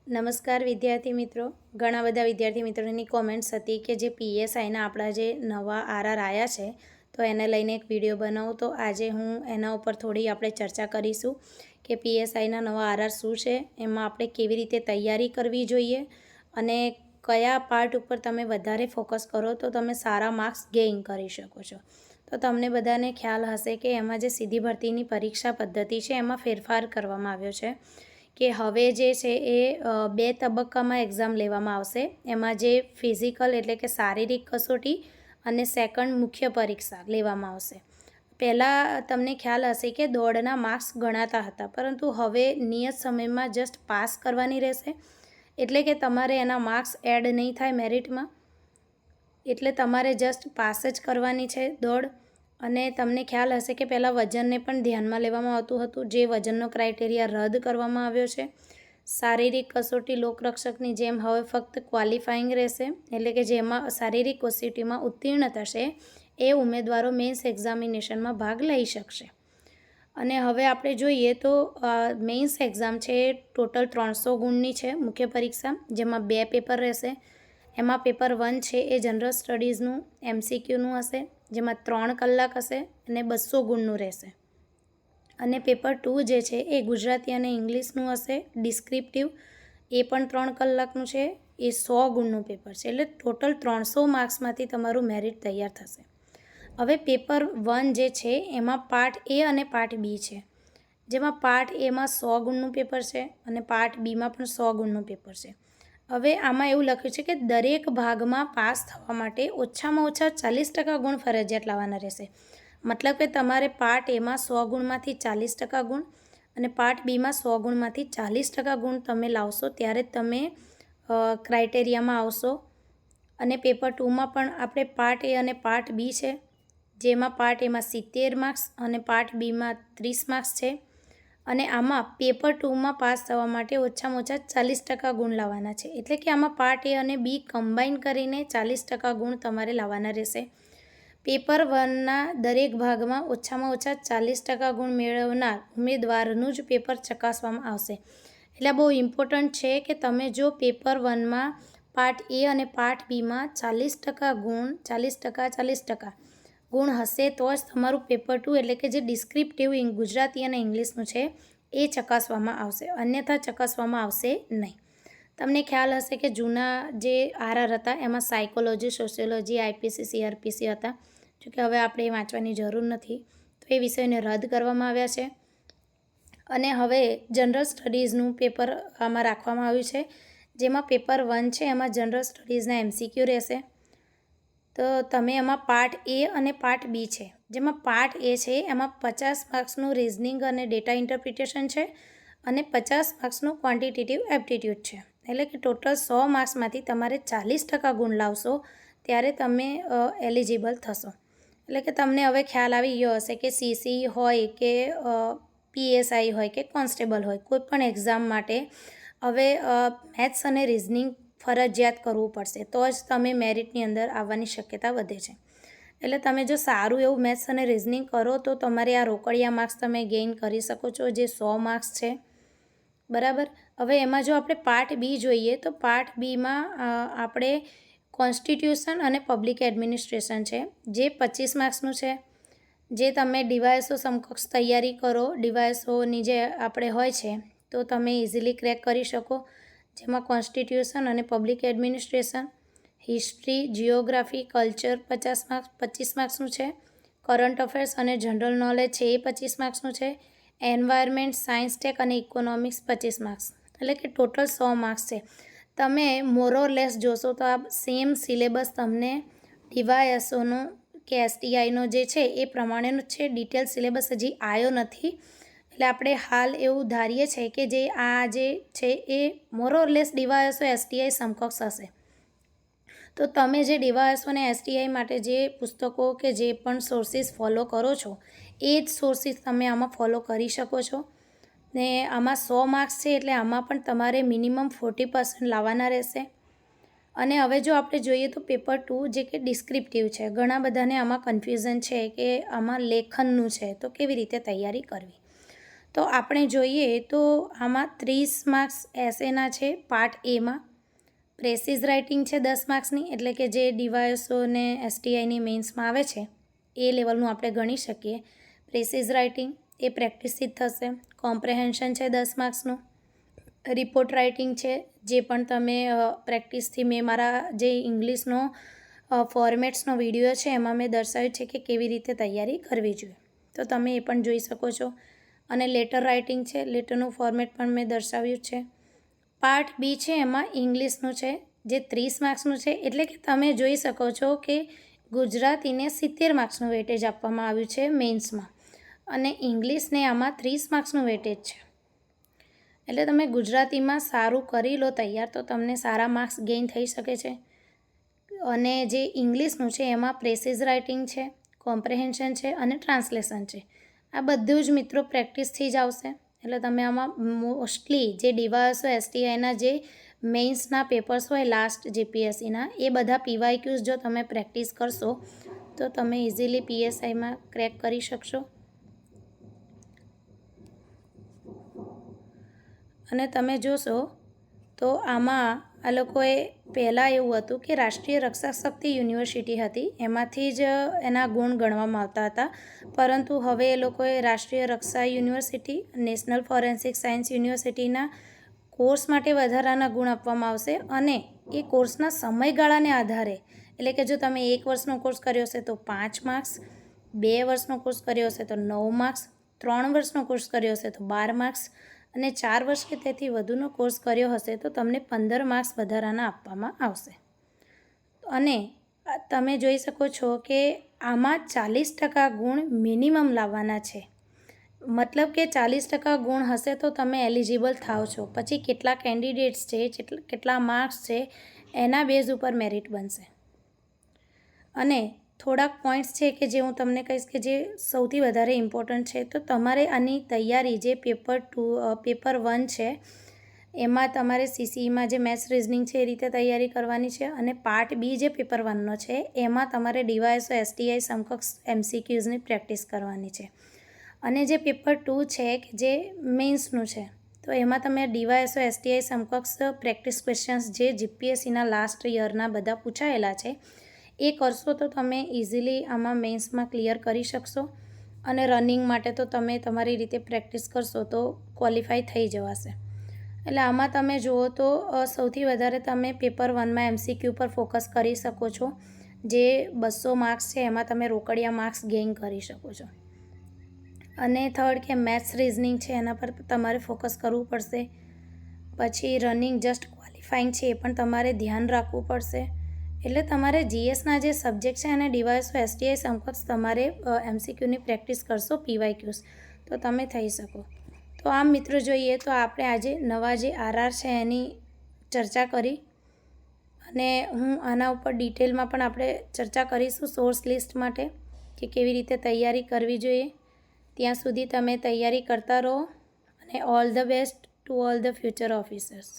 નમસ્કાર વિદ્યાર્થી મિત્રો. ઘણા બધા વિદ્યાર્થી મિત્રોની કોમેન્ટ્સ હતી કે જે પીએસઆઈના આપણા જે નવા આરઆર આવ્યા છે તો એને લઈને એક વિડીયો બનાવું. તો આજે હું એના ઉપર થોડી આપણે ચર્ચા કરીશું કે પીએસઆઈના નવા આરઆર શું છે, એમાં આપણે કેવી રીતે તૈયારી કરવી જોઈએ અને કયા પાર્ટ ઉપર તમે વધારે ફોકસ કરો તો તમે સારા માર્ક્સ ગેઇન કરી શકો છો. તો તમને બધાને ખ્યાલ હશે કે એમાં જે સીધી ભરતીની પરીક્ષા પદ્ધતિ છે એમાં ફેરફાર કરવામાં આવ્યો છે કે હવે જે છે એ 2 તબક્કામાં એક્ઝામ લેવામાં આવશે. એમાં જે ફિઝિકલ એટલે કે શારીરિક કસોટી અને સેકન્ડ મુખ્ય પરીક્ષા લેવામાં આવશે. પહેલાં તમને ખ્યાલ હશે કે દોડના માર્ક્સ ગણાતા હતા, પરંતુ હવે નિયત સમયમાં જસ્ટ પાસ કરવાની રહેશે. એટલે કે તમારે એના માર્ક્સ એડ નહીં થાય મેરિટમાં, એટલે તમારે જસ્ટ પાસ જ કરવાની છે દોડ. અને તમને ખ્યાલ હશે કે પહેલાં વજનને પણ ધ્યાનમાં લેવામાં આવતું હતું, જે વજનનો ક્રાઇટેરિયા રદ કરવામાં આવ્યો છે. શારીરિક કસોટી લોકરક્ષકની જેમ હવે ફક્ત ક્વોલિફાઈંગ રહેશે, એટલે કે જેમાં શારીરિક કસોટીમાં ઉત્તીર્ણ થશે એ ઉમેદવારો મેન્સ એક્ઝામિનેશનમાં ભાગ લઈ શકશે. અને હવે આપણે જોઈએ તો મેન્સ એક્ઝામ છે એ ટોટલ 300 ગુણની છે મુખ્ય પરીક્ષા, જેમાં 2 પેપર રહેશે. એમાં પેપર 1 છે એ જનરલ સ્ટડીઝનું MCQનું હશે, જેમાં 3 કલાક હશે અને 200 ગુણનું રહેશે. અને પેપર 2 જે છે એ ગુજરાતી અને ઇંગ્લિશનું હશે ડિસ્ક્રિપ્ટિવ, એ પણ 3 કલાકનું છે, એ 100 ગુણનું પેપર છે. એટલે ટોટલ 300 માર્ક્સમાંથી તમારું મેરિટ તૈયાર થશે. હવે પેપર 1 જે છે એમાં પાર્ટ A અને પાર્ટ B છે, જેમાં પાર્ટ Aમાં 100 ગુણનું પેપર છે અને પાર્ટ Bમાં પણ 100 ગુણનું પેપર છે. હવે આમાં એવું લખ્યું છે કે દરેક ભાગમાં પાસ થવા માટે ઓછામાં ઓછા 40% ગુણ ફરજિયાત લાવવાના રહેશે. મતલબ કે તમારે પાર્ટ Aમાં 100 ગુણમાંથી 40% ગુણ અને પાર્ટ Bમાં 100 ગુણમાંથી 40% ગુણ તમે લાવશો ત્યારે તમે ક્રાઇટેરિયામાં આવશો. અને પેપર 2માં પણ આપણે પાર્ટ A અને પાર્ટ B છે, જેમાં પાર્ટ Aમાં 70 માર્ક્સ અને પાર્ટ Bમાં 30 માર્ક્સ છે. અને આમાં પેપર 2માં પાસ થવા માટે ઓછામાં ઓછા 40% ગુણ લાવવાના છે. એટલે કે આમાં પાર્ટ A અને B કમ્બાઈન કરીને 40% ગુણ તમારે લાવવાના રહેશે. પેપર 1ના દરેક ભાગમાં ઓછામાં ઓછા 40% ગુણ મેળવનાર ઉમેદવારનું જ પેપર ચકાસવામાં આવશે. એટલે બહુ ઇમ્પોર્ટન્ટ છે કે તમે જો પેપર 1માં પાર્ટ A અને પાર્ટ Bમાં 40% ગુણ 40% ગુણ હશે તો જ તમારું પેપર 2 એટલે કે જે ડિસ્ક્રિપ્ટિવ ગુજરાતી અને ઇંગ્લિશનું છે એ ચકાસવામાં આવશે, અન્યથા ચકાસવામાં આવશે નહીં. તમને ખ્યાલ હશે કે જૂના જે આરઆર હતા એમાં સાયકોલોજી, સોશિયોલોજી, IPC, CRPC હતા, જોકે હવે આપણે એ વાંચવાની જરૂર નથી, તો એ વિષયને રદ કરવામાં આવ્યા છે. અને હવે જનરલ સ્ટડીઝનું પેપર આમાં રાખવામાં આવ્યું છે, જેમાં પેપર 1 છે એમાં જનરલ સ્ટડીઝના MCQ રહેશે. તો તમે એમાં પાર્ટ A અને પાર્ટ B છે, જેમાં પાર્ટ A છે એમાં 50 માર્ક્સનું રિઝનિંગ અને ડેટા ઇન્ટરપ્રિટેશન છે અને 50 માર્ક્સનું ક્વોન્ટિટેટિવ એપ્ટિટ્યૂડ છે. એટલે કે ટોટલ 100 માર્ક્સમાંથી તમારે 40% ગુણ લાવશો ત્યારે તમે એલિજિબલ થશો. એટલે કે તમને હવે ખ્યાલ આવી ગયો હશે કે CC હોય કે PSI હોય કે કોન્સ્ટેબલ હોય, કોઈ પણ એક્ઝામ માટે હવે મેથ્સ અને રિઝનિંગ ફરજિયાત કરવું પડશે તો જ તમે મેરિટની અંદર આવવાની શક્યતા વધે છે. એટલે તમે જો સારું એવું મેથ્સ અને રિઝનિંગ કરો તો તમારે આ રોકડિયા માર્ક્સ તમે ગેઇન કરી શકો છો, જે 100 માર્ક્સ છે. બરાબર. હવે એમાં જો આપણે પાર્ટ B જોઈએ તો પાર્ટ Bમાં આપણે કોન્સ્ટિટ્યુશન અને પબ્લિક એડમિનિસ્ટ્રેશન છે, જે 25 માર્ક્સનું છે. જે તમે ડીવાયએસઓ સમકક્ષ તૈયારી કરો, ડીવાયએસઓની જે આપણે હોય છે તો તમે ઇઝીલી ક્રેક કરી શકો, જેમાં કોન્સ્ટિટ્યુશન અને public administration, history, geography, culture 25 માર્ક્સનું છે. કરંટ અફેર્સ અને જનરલ નોલેજ છે એ 25 માર્ક્સનું છે. એન્વાયરમેન્ટ, સાયન્સ, ટેક અને ઇકોનોમિક્સ 25 માર્ક્સ, એટલે કે ટોટલ 100 માર્ક્સ છે. તમે મોરોલેસ જોશો તો આ સેમ સિલેબસ તમને ડીવાયએસઓનો કે STIનો જે છે એ પ્રમાણેનો છે. ડિટેલ સિલેબસ હજી આવ્યો નથી, એટલે આપણે હાલ એવું ધારીએ છીએ કે જે આ જે છે એ મોરોલેસ ડીવાયએસઓ STI સમકક્ષ હશે. તો તમે જે ડીવાયએસઓ અને STI માટે જે પુસ્તકો કે જે પણ સોર્સિસ ફોલો કરો છો એ જ સોર્સિસ તમે આમાં ફોલો કરી શકો છો. ને આમાં 100 માર્ક્સ છે એટલે આમાં પણ તમારે મિનિમમ 40% લાવવાના રહેશે. અને હવે જો આપણે જોઈએ તો પેપર 2 જે કે ડિસ્ક્રિપ્ટિવ છે, ઘણા બધાને આમાં કન્ફ્યુઝન છે કે આમાં લેખનનું છે તો કેવી રીતે તૈયારી કરવી. તો આપણે જોઈએ તો આમાં 30 માર્ક્સ એસેના છે પાર્ટ એમાં. પ્રેસિઝ રાઇટિંગ છે 10 માર્ક્સની, એટલે કે જે ડીવાયએસઓ ને એસટીઆઈની મેન્સમાં આવે છે એ લેવલનું આપણે ગણી શકીએ. પ્રેસિઝ રાઇટિંગ એ પ્રેક્ટિસથી જ થશે. કોમ્પ્રેહેન્શન છે 10 માર્ક્સનું. રિપોર્ટ રાઇટિંગ છે, જે પણ તમે પ્રેક્ટિસથી મેં મારા જે ઇંગ્લિશનો ફોર્મેટ્સનો વિડીયો છે એમાં મેં દર્શાવ્યું છે કે કેવી રીતે તૈયારી કરવી જોઈએ, તો તમે એ પણ જોઈ શકો છો. અને લેટર રાઇટિંગ છે, લેટરનું ફોર્મેટ પણ મેં દર્શાવ્યું છે. પાર્ટ બી છે એમાં ઇંગ્લિશનું છે, જે 30 માર્ક્સનું છે, એટલે કે તમે જોઈ શકો છો કે ગુજરાતીને 70 માર્ક્સનું વેટેજ આપવામાં આવ્યું છે મેન્સમાં, અને ઇંગ્લિશને આમાં 30 માર્ક્સનું વેટેજ છે. એટલે તમે ગુજરાતીમાં સારું કરી લો તૈયાર તો તમને સારા માર્ક્સ ગેઇન થઈ શકે છે. અને જે ઇંગ્લિશનું છે એમાં પ્રેસિઝ રાઇટિંગ છે, કોમ્પ્રેહેન્શન છે અને ટ્રાન્સલેશન છે. આ બધું જ મિત્રો પ્રેક્ટિસથી જ આવશે. એટલે તમે આમાં મોસ્ટલી જે ડીવાયએસઓ એસટીઆઈના જે મેઇન્સના પેપર્સ હોય લાસ્ટ જીપીએસસીના, એ બધા પીવાયક્યુઝ જો તમે પ્રેક્ટિસ કરશો તો તમે ઇઝીલી પીએસઆઈમાં ક્રેક કરી શકશો. અને તમે જોશો તો આમાં આ લોકોએ પહેલાં એવું હતું કે રાષ્ટ્રીય રક્ષા શક્તિ યુનિવર્સિટી હતી, એમાંથી જ એના ગુણ ગણવામાં આવતા હતા. પરંતુ હવે એ લોકોએ રાષ્ટ્રીય રક્ષા યુનિવર્સિટી, નેશનલ ફોરેન્સિક સાયન્સ યુનિવર્સિટીના કોર્સ માટે વધારાના ગુણ આપવામાં આવશે. અને એ કોર્સના સમયગાળાને આધારે, એટલે કે જો તમે 1 વર્ષનો કોર્સ કર્યો હશે તો 5 માર્ક્સ, 2 વર્ષનો કોર્સ કર્યો હશે તો 9 માર્ક્સ, 3 વર્ષનો કોર્સ કર્યો હશે તો 12 માર્ક્સ, અને 4 વર્ષ કે તેથી વધુનો કોર્સ કર્યો હશે તો તમને 15 માર્ક્સ વધારાના આપવામાં આવશે. અને તમે જોઈ શકો છો કે આમાં 40% ગુણ મિનિમમ લાવવાના છે. મતલબ કે 40% ગુણ હશે તો તમે એલિજિબલ થાવ છો. પછી કેટલા કેન્ડિડેટ્સ છે, કેટલા માર્ક્સ છે, એના બેઝ ઉપર મેરિટ બનશે. અને થોડાક પોઈન્ટ્સ છે કે જે હું તમને કહીશ કે જે સૌથી વધારે ઇમ્પોર્ટન્ટ છે. તો તમારે આની તૈયારી જે પેપર 1 છે એમાં તમારે સીસીઈમાં જે મેથ્સ રિઝનિંગ છે એ રીતે તૈયારી કરવાની છે. અને પાર્ટ બી જે પેપર 1નો છે એમાં તમારે ડીવાયએસઓ એસટીઆઈ સમકક્ષ એમસીક્યુઝની પ્રેક્ટિસ કરવાની છે. અને જે પેપર 2 છે કે જે મેન્સનું છે, તો એમાં તમે ડીવાયએસઓ એસટીઆઈ સમકક્ષ પ્રેક્ટિસ ક્વેશ્ચન્સ જે જીપીએસસીના લાસ્ટ યરના બધા પૂછાયેલા છે એ કરશો તો તમે ઇઝીલી આમાં મેન્સમાં ક્લિયર કરી શકશો. અને રનિંગ માટે તો તમે તમારી રીતે પ્રેક્ટિસ કરશો તો ક્વોલિફાય થઈ જવાશે. એટલે આમાં તમે જુઓ તો સૌથી વધારે તમે પેપર 1માં એમસીક્યુ પર ફોકસ કરી શકો છો. જે 200 માર્ક્સ છે એમાં તમે રોકડિયા માર્ક્સ ગેઇન કરી શકો છો. અને થર્ડ કે મેથ્સ રિઝનિંગ છે એના પર તમારે ફોકસ કરવું પડશે. પછી રનિંગ જસ્ટ ક્વોલિફાઈંગ છે એ પણ તમારે ધ્યાન રાખવું પડશે. એટલે તમારે જીએસના જે સબ્જેક્ટ છે અને ડીવાયએસઓ એસટીઆઈ સમકક્ષ તમારે એમસીક્યુની પ્રેક્ટિસ કરશો પીવાયક્યુઝ તો તમે થઈ શકો. તો આમ મિત્રો જોઈએ તો આપણે આજે નવા જે આરઆર છે એની ચર્ચા કરી, અને હું આના ઉપર ડિટેલમાં પણ આપણે ચર્ચા કરીશું સોર્સ લિસ્ટ માટે કે કેવી રીતે તૈયારી કરવી જોઈએ. ત્યાં સુધી તમે તૈયારી કરતા રહો, અને all the best to all the future officers.